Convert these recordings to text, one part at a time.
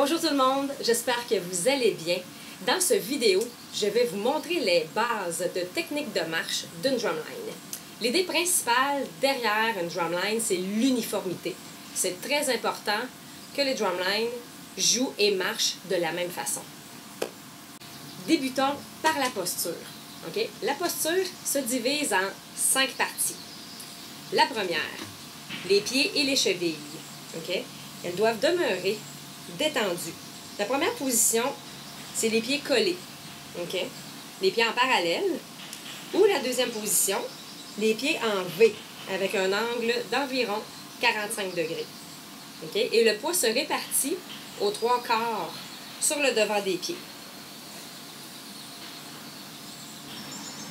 Bonjour tout le monde, j'espère que vous allez bien. Dans cette vidéo, je vais vous montrer les bases de technique de marche d'une drumline. L'idée principale derrière une drumline, c'est l'uniformité. C'est très important que les drumlines jouent et marchent de la même façon. Débutons par la posture. Okay? La posture se divise en 5 parties. La première, les pieds et les chevilles. Okay? Elles doivent demeurer détendues. La première position, c'est les pieds collés. Okay? Les pieds en parallèle. Ou la deuxième position, les pieds en V, avec un angle d'environ 45 degrés. Okay? Et le poids se répartit aux 3/4 sur le devant des pieds.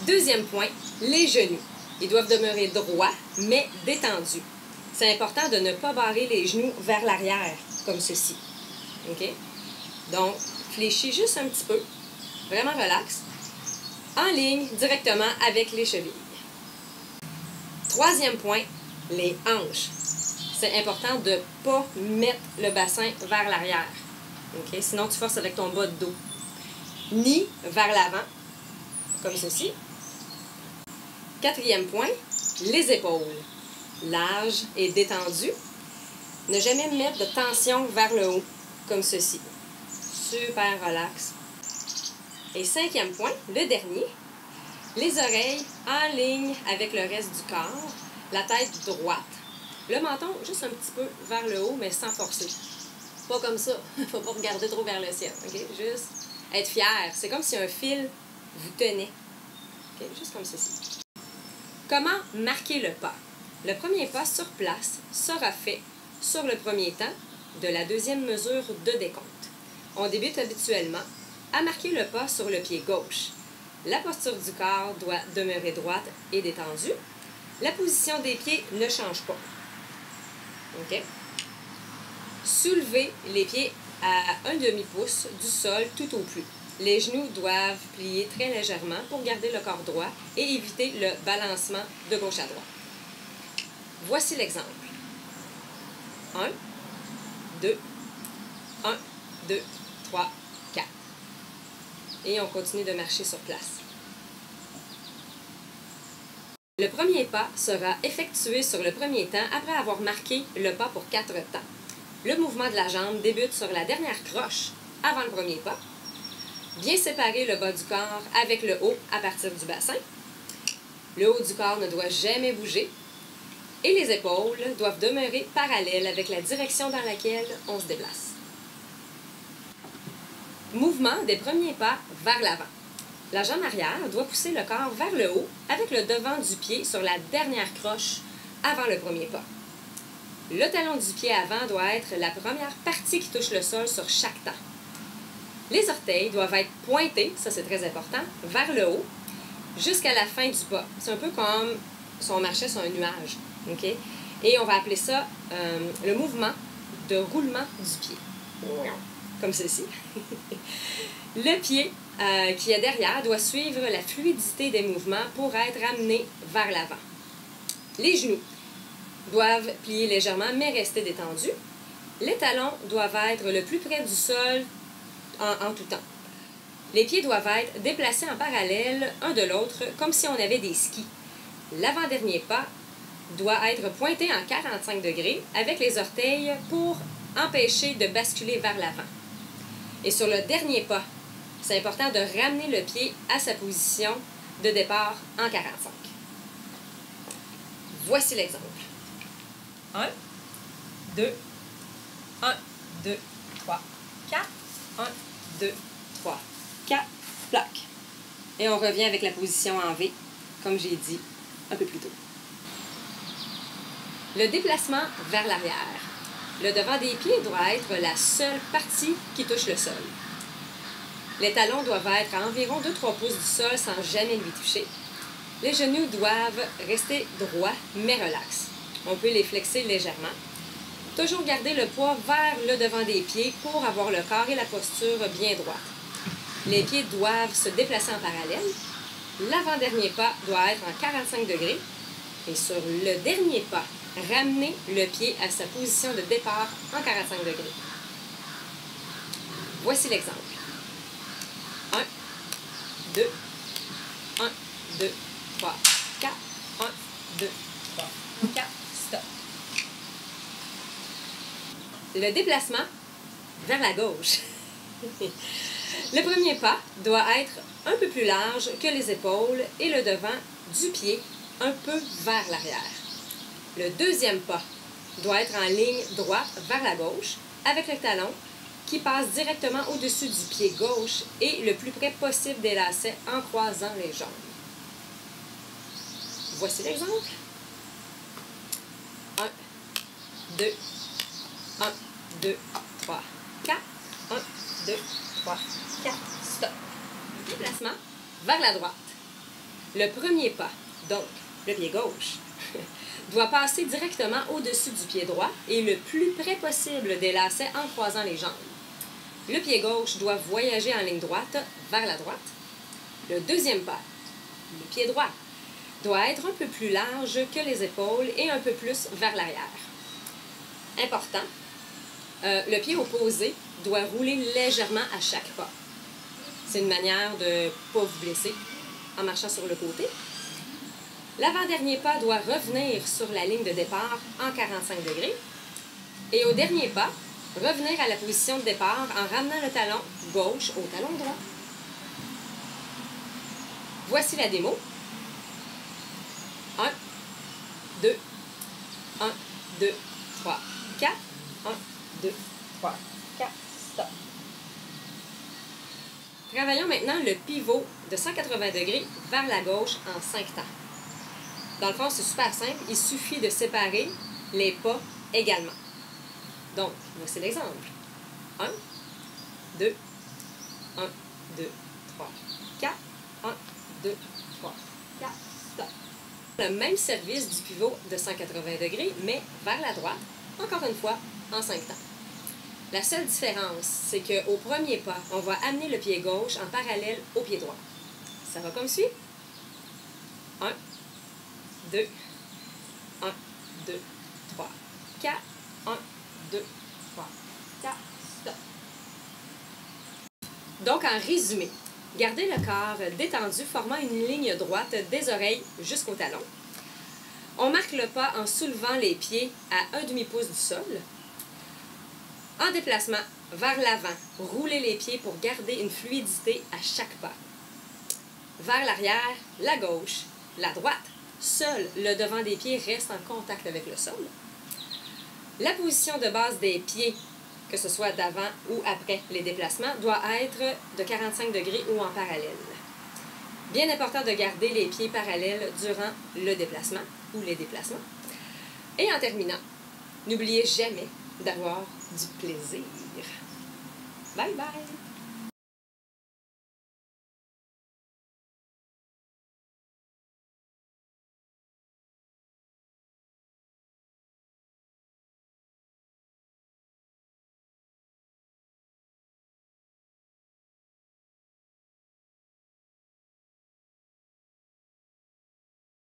Deuxième point, les genoux. Ils doivent demeurer droits, mais détendus. C'est important de ne pas barrer les genoux vers l'arrière, comme ceci. OK? Donc, fléchis juste un petit peu, vraiment relax, en ligne directement avec les chevilles. Troisième point, les hanches. C'est important de ne pas mettre le bassin vers l'arrière. OK? Sinon, tu forces avec ton bas de dos. Ni vers l'avant, comme ceci. Quatrième point, les épaules. Larges et détendues. Ne jamais mettre de tension vers le haut, comme ceci. Super relax. Et cinquième point, le dernier, les oreilles en ligne avec le reste du corps, la tête droite. Le menton juste un petit peu vers le haut, mais sans forcer. Pas comme ça. Il ne faut pas regarder trop vers le ciel. Okay? Juste être fier. C'est comme si un fil vous tenait. Okay? Juste comme ceci. Comment marquer le pas? Le premier pas sur place sera fait sur le premier temps de la deuxième mesure de décompte. On débute habituellement à marquer le pas sur le pied gauche. La posture du corps doit demeurer droite et détendue. La position des pieds ne change pas. OK? Soulevez les pieds à 1 demi-pouce du sol tout au plus. Les genoux doivent plier très légèrement pour garder le corps droit et éviter le balancement de gauche à droite. Voici l'exemple. 1, 2, 1, 2, 3, 4. Et on continue de marcher sur place. Le premier pas sera effectué sur le premier temps après avoir marqué le pas pour 4 temps. Le mouvement de la jambe débute sur la dernière croche avant le premier pas. Bien séparer le bas du corps avec le haut à partir du bassin. Le haut du corps ne doit jamais bouger. Et les épaules doivent demeurer parallèles avec la direction dans laquelle on se déplace. Mouvement des premiers pas vers l'avant. La jambe arrière doit pousser le corps vers le haut avec le devant du pied sur la dernière croche avant le premier pas. Le talon du pied avant doit être la première partie qui touche le sol sur chaque temps. Les orteils doivent être pointés, ça c'est très important, vers le haut jusqu'à la fin du pas. C'est un peu comme si on marchait sur un nuage. Okay? Et on va appeler ça le mouvement de roulement du pied. Comme ceci. Le pied qui est derrière doit suivre la fluidité des mouvements pour être amené vers l'avant. Les genoux doivent plier légèrement mais rester détendus. Les talons doivent être le plus près du sol en tout temps. Les pieds doivent être déplacés en parallèle un de l'autre comme si on avait des skis. L'avant-dernier pas doit être pointé en 45 degrés avec les orteils pour empêcher de basculer vers l'avant. Et sur le dernier pas, c'est important de ramener le pied à sa position de départ en 45. Voici l'exemple. 1, 2, 1, 2, 3, 4, 1, 2, 3, 4, plaque. Et on revient avec la position en V, comme j'ai dit un peu plus tôt. Le déplacement vers l'arrière. Le devant des pieds doit être la seule partie qui touche le sol. Les talons doivent être à environ 2-3 pouces du sol sans jamais lui toucher. Les genoux doivent rester droits mais relax. On peut les flexer légèrement. Toujours garder le poids vers le devant des pieds pour avoir le corps et la posture bien droite. Les pieds doivent se déplacer en parallèle. L'avant-dernier pas doit être en 45 degrés. Et sur le dernier pas, ramener le pied à sa position de départ en 45 degrés. Voici l'exemple. 1, 2, 1, 2, 3, 4, 1, 2, 3, 4, stop. Le déplacement vers la gauche. Le premier pas doit être un peu plus large que les épaules et le devant du pied un peu vers l'arrière. Le deuxième pas doit être en ligne droite vers la gauche avec le talon qui passe directement au-dessus du pied gauche et le plus près possible des lacets en croisant les jambes. Voici l'exemple. 1, 2, 1, 2, 3, 4, 1, 2, 3, 4, stop. Déplacement vers la droite. Le premier pas, donc le pied gauche, doit passer directement au-dessus du pied droit et le plus près possible des lacets en croisant les jambes. Le pied gauche doit voyager en ligne droite vers la droite. Le deuxième pas, le pied droit, doit être un peu plus large que les épaules et un peu plus vers l'arrière. Important, le pied opposé doit rouler légèrement à chaque pas. C'est une manière de ne pas vous blesser en marchant sur le côté. L'avant-dernier pas doit revenir sur la ligne de départ en 45 degrés. Et au dernier pas, revenir à la position de départ en ramenant le talon gauche au talon droit. Voici la démo. 1, 2, 1, 2, 3, 4, 1, 2, 3, 4, stop. Travaillons maintenant le pivot de 180 degrés vers la gauche en 5 temps. Dans le fond, c'est super simple. Il suffit de séparer les pas également. Donc, voici l'exemple. 1, 2, 1, 2, 3, 4, 1, 2, 3, 4, stop. Le même service du pivot de 180 degrés, mais vers la droite, encore une fois, en 5 temps. La seule différence, c'est qu'au premier pas, on va amener le pied gauche en parallèle au pied droit. Ça va comme suit. 1, 2, 1, 2, 3, 4, 1, 2, 3, 4, stop. Donc, en résumé, gardez le corps détendu, formant une ligne droite des oreilles jusqu'au talon. On marque le pas en soulevant les pieds à 1/2 pouce du sol. En déplacement vers l'avant, roulez les pieds pour garder une fluidité à chaque pas. Vers l'arrière, la gauche, la droite. Seul le devant des pieds reste en contact avec le sol. La position de base des pieds, que ce soit d'avant ou après les déplacements, doit être de 45 degrés ou en parallèle. Bien important de garder les pieds parallèles durant le déplacement ou les déplacements. Et en terminant, n'oubliez jamais d'avoir du plaisir. Bye bye!